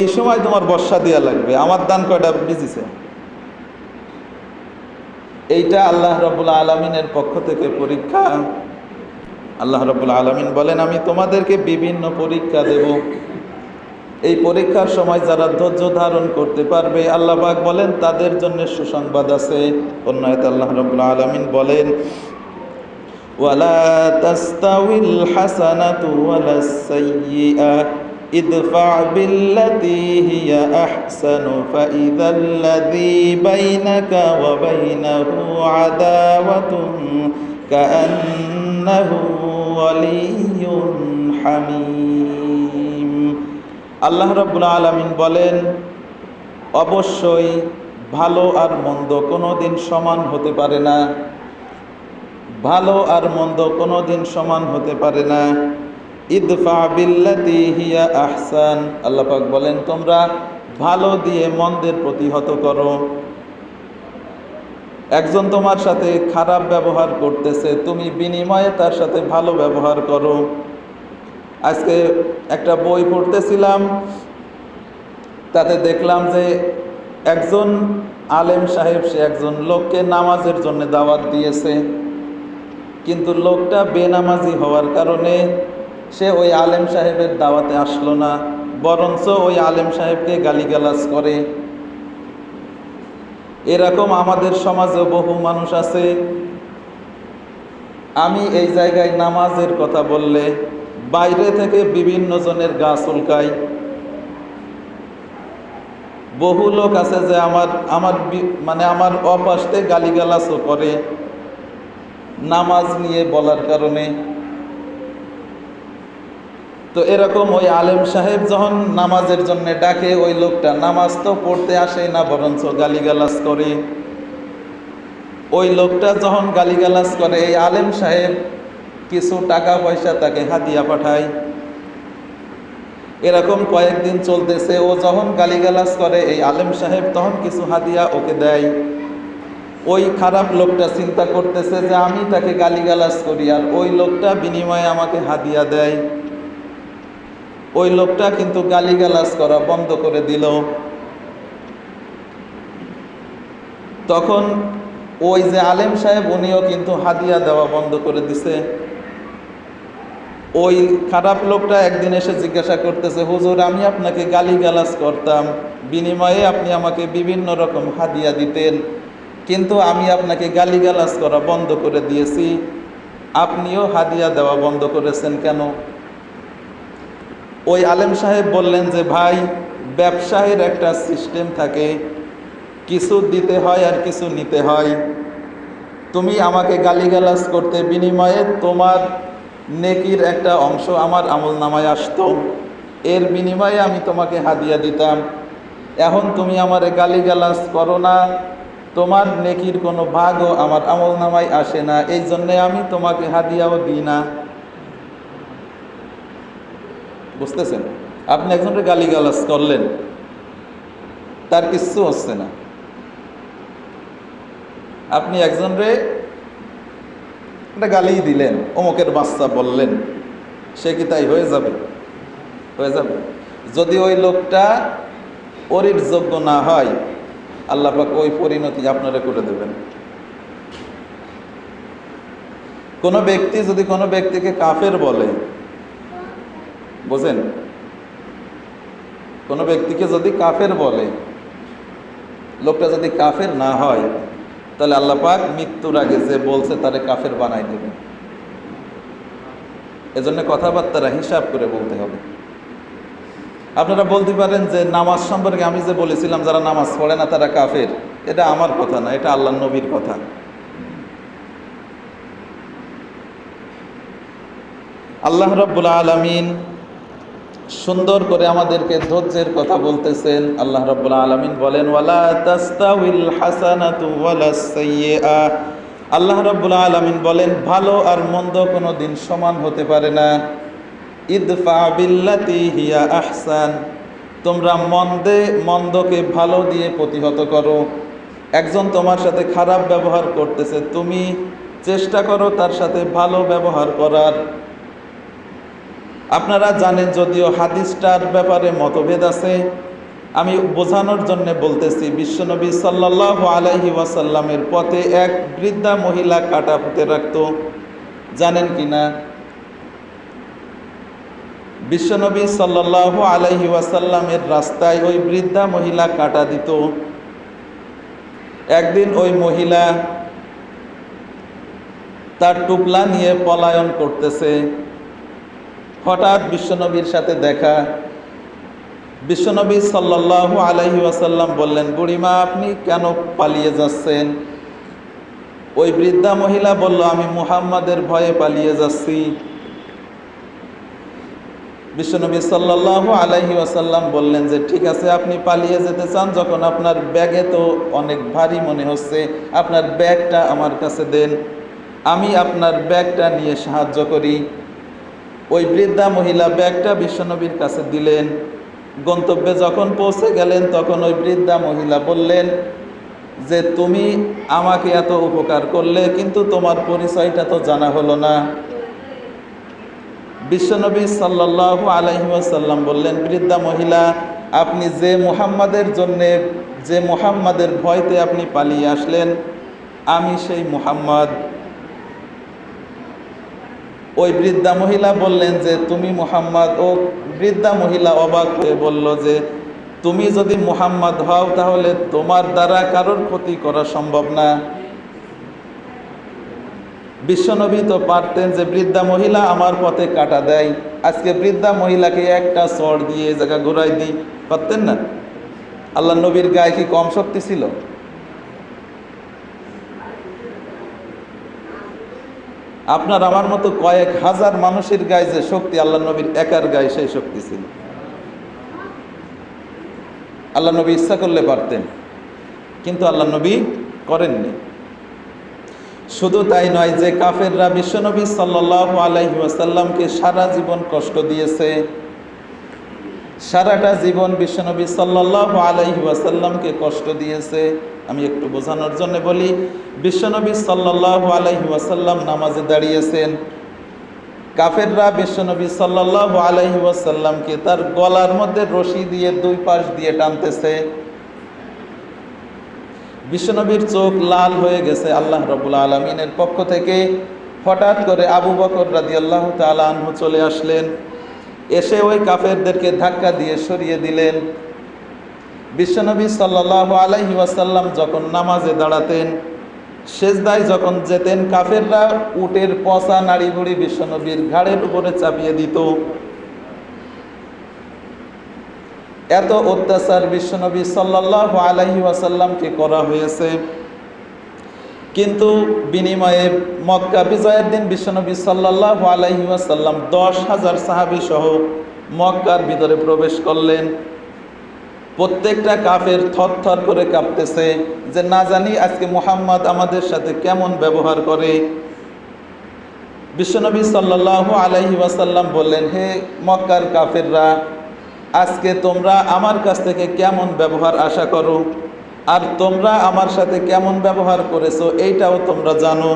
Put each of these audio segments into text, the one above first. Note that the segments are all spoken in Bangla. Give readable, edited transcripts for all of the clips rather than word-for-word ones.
এই সময় তোমার বর্ষা দেওয়া লাগবে, আমার দান কয়টা বুঝেছে? এইটা আল্লাহ রাব্বুল আলামিনের পক্ষ থেকে পরীক্ষা। আল্লাহ রাব্বুল আলামিন বলেন, আমি তোমাদেরকে বিভিন্ন পরীক্ষা দেব। এই পরীক্ষার সময় যারা ধৈর্য ধারণ করতে পারবে, আল্লাহ পাক বলেন তাদের জন্য সুসংবাদ আছে। অন্য আয়াতে আল্লাহ রাব্বুল আলামিন বলেন, ওয়ালা তাস্তাউিল হাসানাতু ওয়ালাস সাইয়্যিআ ইদফা বিল্লাতী হিয়া আহসানু ফাইযাল্লাযী বাইনাকা ওয়া বাইনাহু আদাওয়াতুন কাআন্নাহু ওয়ালিয়্যুন হামীম। আল্লাহ রাব্বুল আলামিন বলেন, অবশ্যই ভালো আর মন্দ কোনোদিন সমান হতে পারে না। ভালো আর মন্দ কোনোদিন সমান হতে পারে না। ইদফা বিল্লাতী হিয়া আহসান, আল্লাহ পাক বলেন তোমরা ভালো দিয়ে মন্দের প্রতিহত করো। একজন তোমার সাথে খারাপ ব্যবহার করতেছে, তুমি বিনিময়ে তার সাথে ভালো ব্যবহার করো। আজকে একটা বই পড়তেছিলাম, তাতে দেখলাম যে একজন আলেম সাহেব সে একজন লোককে নামাজের জন্য দাওয়াত দিয়েছে, কিন্তু লোকটা বেনামাজি হওয়ার কারণে সে ওই আলেম সাহেবের দাওয়াতে আসলো না, বরঞ্চ ওই আলেম সাহেবকে গালিগালাজ করে। এরকম আমাদের সমাজে বহু মানুষ আছে। আমি এই জায়গায় নামাজের কথা বললে বাইরে থেকে বিভিন্ন জনের গা চুলকায়। বহু লোক আছে যে আমার অপাশে গালিগালাজও করে নামাজ নিয়ে বলার কারণে। তো এরকম ওই আলেম সাহেব যখন নামাজের জন্য ডাকে, ওই লোকটা নামাজ তো পড়তে আসে না, বরঞ্চ গালিগালাজ করে। ওই লোকটা যখন গালিগালাজ করে, এই আলেম সাহেব কিছু টাকা পয়সা তাকে হাদিয়া পাঠায়। এরকম কয়েকদিন চলতেছে। ও যখন গালিগালাজ করে, এই আলেম সাহেব তখন কিছু হাদিয়া ওকে দেয়। ওই খারাপ লোকটা চিন্তা করতেছে যে আমি তাকে গালিগালাজ করি আর ওই লোকটা বিনিময়ে আমাকে হাদিয়া দেয়। ওই লোকটা কিন্তু গালিগালাজ করা বন্ধ করে দিল। তখন ওই যে আলেম সাহেব উনিও কিন্তু হাদিয়া দেওয়া বন্ধ করে দিছে। ওই খারাপ লোকটা একদিন এসে জিজ্ঞাসা করতেছে, হুজুর আমি আপনাকে গালিগালাজ করতাম, বিনিময়ে আপনি আমাকে বিভিন্ন রকম হাদিয়া দিতেন, কিন্তু আমি আপনাকে গালিগালাজ করা বন্ধ করে দিয়েছি, আপনিও হাদিয়া দেওয়া বন্ধ করেছেন কেন? ওই আলেম সাহেব বললেন যে ভাই, ব্যবসায়ের একটা সিস্টেম থাকে, কিছু দিতে হয় আর কিছু নিতে হয়। তুমি আমাকে গালিগালাজ করতে, বিনিময়ে তোমার নেকির একটা অংশ আমার আমলনামায় আসতো, এর বিনিময়ে আমি তোমাকে হাদিয়া দিতাম। এখন তুমি আমারে গালিগালাজ করো না, তোমার নেকির কোনো ভাগও আমার আমলনামায় আসে না, এই জন্যে আমি তোমাকে হাদিয়াও দিই না। বুঝতেছেন? আপনি একজনকে গালিগালাজ করলেন, তার কিচ্ছু হচ্ছে না। আপনি একজনরে একটা গালি দিলেন, অমুকের বাচ্চা বললেন, সে কি তাই হয়ে যাবে? হয়ে যাবে। যদি ওই লোকটা ওরির যোগ্য না হয়, আল্লাহ পাক ওই পরিণতি আপনারা করে দেবেন। কোনো ব্যক্তি যদি কোনো ব্যক্তিকে কাফের বলে, বোঝেন, কোনো ব্যক্তিকে যদি কাফের বলে, লোকটা যদি কাফের না হয়, তাহলে আল্লাহ পাক মৃত্যুর আগে যে বলছে তারে কাফের বানাই দেবে। এজন্য কথাবার্তারা হিসাব করে বলতে হবে। আপনারা বলতে পারেন যে নামাজ সম্পর্কে আমি যে বলেছিলাম যারা নামাজ পড়ে না তারা কাফের, এটা আমার কথা না, এটা আল্লাহর নবীর কথা। আল্লাহ রাব্বুল আলামিন সুন্দর করে আমাদেরকে ধৈর্যের কথা বলতেছেন। আল্লাহ রাব্বুল আলামিন বলেন, ওয়ালা তাস্তাউিল হাসানাতু ওয়ালাস সাইয়্যিআ। আল্লাহ রাব্বুল আলামিন বলেন ভালো আর মন্দ কোনো দিন সমান হতে পারে না। ইদফা বিল্লাতী হিয়া আহসান, তোমরা মন্দকে ভালো দিয়ে প্রতিহত করো। একজন তোমার সাথে খারাপ ব্যবহার করতেছে, তুমি চেষ্টা করো তার সাথে ভালো ব্যবহার করার। আপনারা জানেন, যদিও হাদিসটার ব্যাপারে মতভেদ আছে, আমি বোঝানোর জন্য বলতেছি, বিশ্বনবী সাল্লাল্লাহু আলাইহি ওয়াসাল্লামের পথে এক বৃদ্ধা মহিলা কাঁটা পুঁতে রাখত, জানেন কি না? বিশ্বনবী সাল্লাল্লাহু আলাইহি ওয়াসাল্লামের রাস্তায় ওই বৃদ্ধা মহিলা কাঁটা দিত। একদিন ওই মহিলা তার টুপলা নিয়ে পলায়ন করতেছে, হঠাৎ বিশ্বনবীর সাথে দেখা। বিশ্বনবী সাল্লাল্লাহু আলাইহি ওয়াসাল্লাম বললেন, বুড়িমা আপনি কেন পালিয়ে যাচ্ছেন? ওই বৃদ্ধা মহিলা বলল, আমি মুহাম্মাদের ভয়ে পালিয়ে যাচ্ছি। বিশ্বনবী সাল্লাল্লাহু আলাইহি ওয়াসাল্লাম বললেন যে ঠিক আছে, আপনি পালিয়ে যেতে চান যখন, আপনার ব্যাগে তো অনেক ভারী মনে হচ্ছে, আপনার ব্যাগটা আমার কাছে দেন, আমি আপনার ব্যাগটা নিয়ে সাহায্য করি। ওই বৃদ্ধা মহিলা ব্যাগটা বিশ্বনবীর কাছে দিলেন। গন্তব্যে যখন পৌঁছে গেলেন তখন ওই বৃদ্ধা মহিলা বললেন যে তুমি আমাকে এত উপকার করলে, কিন্তু তোমার পরিচয়টা তো জানা হলো না। বিশ্বনবী সাল্লাল্লাহু আলাইহি ওয়াসাল্লাম বললেন, বৃদ্ধা মহিলা আপনি যে মুহাম্মাদের জন্যে, যে মুহাম্মাদের ভয়তে আপনি পালিয়ে আসলেন, আমি সেই মুহাম্মদ। ওই বৃদ্ধা মহিলা বললেন যে তুমি মুহাম্মদ। ও বৃদ্ধা মহিলা অবাক হয়ে বলল যে তুমি যদি মুহাম্মদ হও তাহলে তোমার দ্বারা কারোর ক্ষতি করা সম্ভব না। বিশ্বনবী তো পারতেন যে বৃদ্ধা মহিলা আমার পথে কাটা দেয়, আজকে বৃদ্ধা মহিলাকে একটা চড় দিয়ে এই জায়গা ঘুরাই দিই, পারতেন না? আল্লাহ নবীর গায়ে কি কম শক্তি ছিল? আপনার আমার মতো কয়েক হাজার মানুষের গায়ে যে শক্তি, আল্লাহ নবীর একার গায়ে সেই শক্তি ছিল। আল্লাহ নবী ইচ্ছা করলে পারতেন, কিন্তু আল্লাহ নবী করেননি। শুধু তাই নয়, যে কাফেররা বিশ্বনবী সাল্লাল্লাহু আলাইহি ওয়াসাল্লামকে সারা জীবন কষ্ট দিয়েছে, সারাটা জীবন বিশ্বনবী সাল্লাল্লাহু আলাইহি ওয়াসাল্লামকে কষ্ট দিয়েছে। আমি একটু বোঝানোর জন্য বলি, বিশ্বনবী সাল্লাল্লাহু আলাইহি ওয়াসাল্লাম নামাজে দাঁড়িয়েছেন, কাফেররা বিশ্বনবী সাল্লাল্লাহু আলাইহি ওয়াসাল্লামকে তার গলার মধ্যে রশি দিয়ে দুই পাশ দিয়ে টানতেছে। বিশ্বনবীর চোখ লাল হয়ে গেছে। আল্লাহ রাব্বুল আলামিনের পক্ষ থেকে হঠাৎ করে আবু বকর রাদিয়াল্লাহু তাআলা আনহু চলে আসলেন, এসে ওই কাফেরদেরকে ধাক্কা দিয়ে সরিয়ে দিলেন। বিশ্বনবী সাল্লাল্লাহু আলাইহি ওয়াসাল্লাম যখন নামাজে দাঁড়াতেন, সেজদায় যখন যেতেন, কাফেররা উটের পচা নাড়িভুড়ি বিশ্বনবীর ঘাড়ের উপরে চাপিয়ে দিত। এত অত্যাচার বিশ্বনবী সাল্লাল্লাহু আলাইহি ওয়াসাল্লামকে করা হয়েছে, কিন্তু বিনিময়ে মক্কা বিজয়ের দিন বিশ্বনবী সাল্লাল্লাহু আলাইহি ওয়াসাল্লাম 10,000 সাহাবী সহ মক্কার ভিতরে প্রবেশ করলেন। প্রত্যেকটা কাফের থরথর করে কাঁপতেছে যে না জানি আজকে মুহাম্মদ আমাদের সাথে কেমন ব্যবহার করে। বিশ্বনবী সাল্লাল্লাহু আলাইহি ওয়াসাল্লাম বললেন, হে মক্কার কাফেররা, আজকে তোমরা আমার কাছ থেকে কেমন ব্যবহার আশা করো, আর তোমরা আমার সাথে কেমন ব্যবহার করেছো এইটাও তোমরা জানো।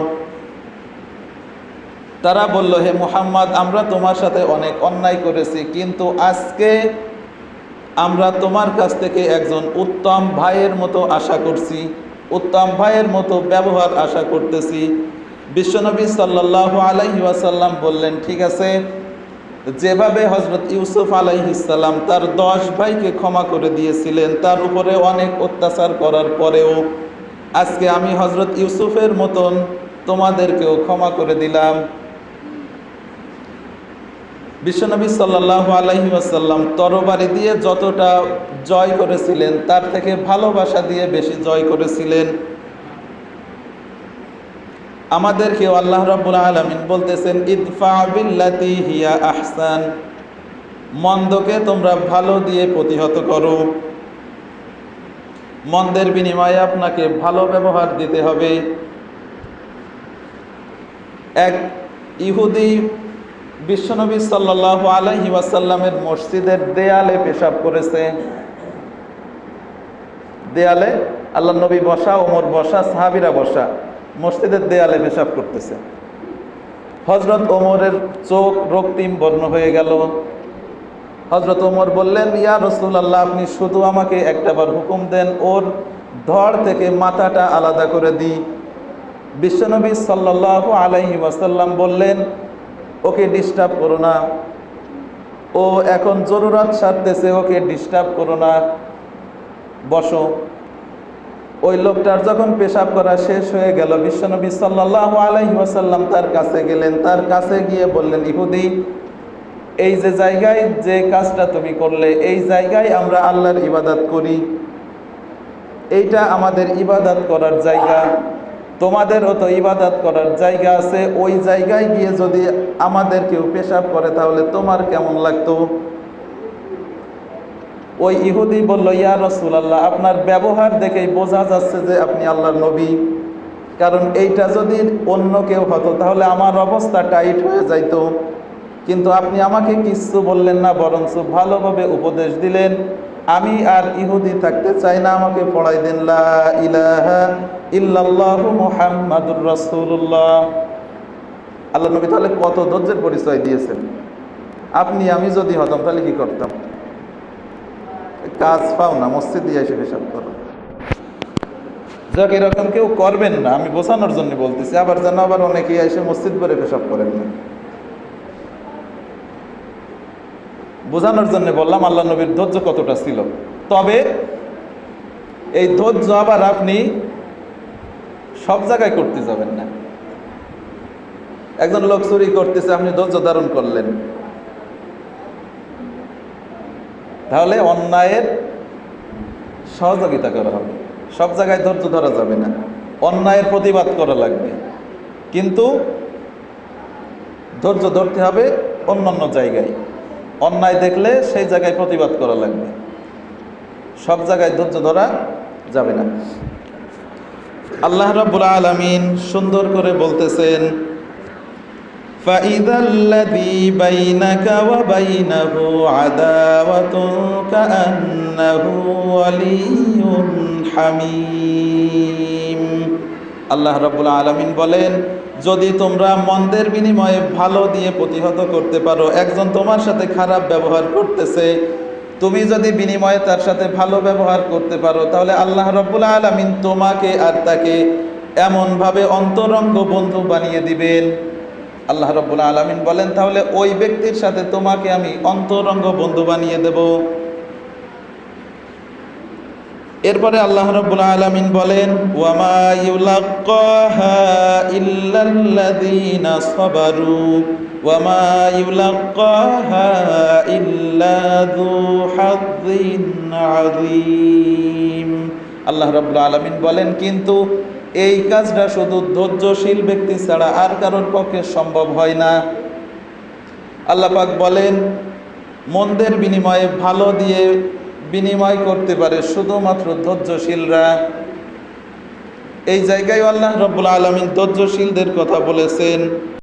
তারা বলল, হে মুহাম্মদ, আমরা তোমার সাথে অনেক অন্যায় করেছি, কিন্তু আজকে আমরা তোমার কাছ থেকে একজন উত্তম ভাইয়ের মতো আশা করছি, উত্তম ভাইয়ের মতো ব্যবহার আশা করতেছি। বিশ্বনবী সাল্লাল্লাহু আলাইহি ওয়াসাল্লাম বললেন, ঠিক আছে, যেভাবে হযরত ইউসুফ আলাইহিস সালাম তার 10 ভাইকে ক্ষমা করে দিয়েছিলেন, তার উপরে অনেক অত্যাচার করার পরেও আজকে আমি হযরত ইউসুফের মতন তোমাদেরকেও ক্ষমা করে দিলাম। বিশ্বনবী সাল্লাল্লাহু আলাইহি ওয়াসাল্লাম তরবারি দিয়ে যতটা জয় করেছিলেন তার থেকে ভালোবাসা দিয়ে বেশি জয় করেছিলেন। আমাদেরকেও আল্লাহ রাব্বুল আলামিন বলতেছেন, ইদফা বিল্লাতি হিয়া আহসান, মন্দকে তোমরা ভালো দিয়ে প্রতিহত করো। মন্দের বিনিময়ে আপনাকে ভালো ব্যবহার দিতে হবে। এক ইহুদি বিশ্বনবী সাল্লাল্লাহু আলাইহি ওয়াসাল্লামের মসজিদের দেয়ালে পেশাব করেছে। দেয়ালে আল্লাহ নবী বসা, ওমর বসা, সাহাবীরা বসা, মসজিদের দেয়ালে পেশাব করতেছে। হযরত ওমরের চোখ রক্তিম বর্ণ হয়ে গেল। হযরত ওমর বললেন, ইয়া রাসূলুল্লাহ, আপনি শুধু আমাকে একটাবার হুকুম দেন, ওর ধড় থেকে মাথাটা আলাদা করে দিই। বিশ্বনবী সাল্লাল্লাহু আলাইহি ওয়াসাল্লাম বললেন, ওকে ডিস্টার্ব করো না, ও এখন জরুরত সারতেছে, ওকে ডিস্টার্ব করো না, বসো। ওই লোকটার যখন পেশাব করা শেষ হয়ে গেল, বিশ্বনবী সাল্লাল্লাহু আলাইহি ওয়াসাল্লাম তার কাছে গেলেন। তার কাছে গিয়ে বললেন, ইহুদি, এই যে জায়গায় যে কাজটা তুমি করলে, এই জায়গায় আমরা আল্লাহর ইবাদত করি, এইটা আমাদের ইবাদত করার জায়গা, তোমাদেরও তো ইবাদত করার জায়গা আছে, ওই জায়গায় গিয়ে যদি আমাদের কেউ পেশাব করে তাহলে তোমার কেমন লাগতো? ওই ইহুদি বলল, ইয়া রাসূলুল্লাহ, আপনার ব্যবহার দেখেই বোঝা যাচ্ছে যে আপনি আল্লাহর নবী, কারণ এইটা যদি অন্য কেউ হতো তাহলে আমার অবস্থা টাইট হয়ে যাইতো, কিন্তু আপনি আমাকে কিচ্ছু বললেন না, বরঞ্চ ভালোভাবে উপদেশ দিলেন। আমি আর ইহুদি থাকতে চাই না, আমাকে পড়াই দেন লা ইলাহা ইল্লাল্লাহু মুহাম্মাদুর রাসূলুল্লাহ। আল্লাহ নবী তাহলে কত ধৈর্যের পরিচয় দিয়েছেন। আপনি আমি যদি হতাম তাহলে কি করতাম? কাজ পাও না, মসজিদ দিয়ে এসে পেশাব করো। যাক, এরকম কেউ করবেন না, আমি বোঝানোর জন্য বলতেছি। আবার যেন আবার অনেকেই এসে মসজিদ করে পেশাব করেন না, বোঝানোর জন্য বললাম আল্লাহ নবীর ধৈর্য কতটা ছিল। তবে এই ধৈর্য আবার আপনি সব জায়গায় করতে যাবেন না। একজন লোক চুরি করতেছে, আপনি ধৈর্য ধারণ করলেন, তাহলে অন্যায়ের সহযোগিতা করা হবে। সব জায়গায় ধৈর্য ধরা যাবে না, অন্যায়ের প্রতিবাদ করা লাগবে, কিন্তু ধৈর্য ধরতে হবে অন্যান্য জায়গায়। অন্যায় দেখলে সেই জায়গায় প্রতিবাদ করা লাগবে, সব জায়গায় ধৈর্য ধরা যাবে না। আল্লাহ রাব্বুল আলামিন সুন্দর করে বলতেছেন, فَإِذَا الَّذِي بَيْنَكَ وَبَيْنَهُ عَدَاوَةٌ كَأَنَّهُ وَلِيٌّ حَمِيمٌ। আল্লাহ রাব্বুল আলামিন বলেন, যদি তোমরা মন্দের বিনিময়ে ভালো দিয়ে প্রতিহত করতে পারো, একজন তোমার সাথে খারাপ ব্যবহার করতেছে, তুমি যদি বিনিময়ে তার সাথে ভালো ব্যবহার করতে পারো, তাহলে আল্লাহ রাব্বুল আলামিন তোমাকে আর তাকে এমনভাবে অন্তরঙ্গ বন্ধু বানিয়ে দিবেন। আল্লাহ রাব্বুল আলামিন বলেন, তাহলে ওই ব্যক্তির সাথে তোমাকে আমি অন্তরঙ্গ বন্ধু বানিয়ে দেব। এরপরে আল্লাহ রাব্বুল আলামিন বলেন, ওয়ামা ইউলাক্কাহা ইল্লাল্লাযীনা সাবারু ওয়ামা ইউলাক্কাহা ইল্লা যু হাযযিন আযীম। আল্লাহ রাব্বুল আলামিন বলেন, কিন্তু এই কাজটা শুধু ধৈর্যশীল ব্যক্তি ছাড়া আর কারোর পক্ষে সম্ভব হয় না। আল্লাহ পাক বলেন, মন্দের বিনিময়ে ভালো দিয়ে বিনিময় করতে পারে শুধুমাত্র ধৈর্যশীলরা। এই জায়গায় আল্লাহ রাব্বুল আলামিন ধৈর্যশীলদের কথা বলেছেন।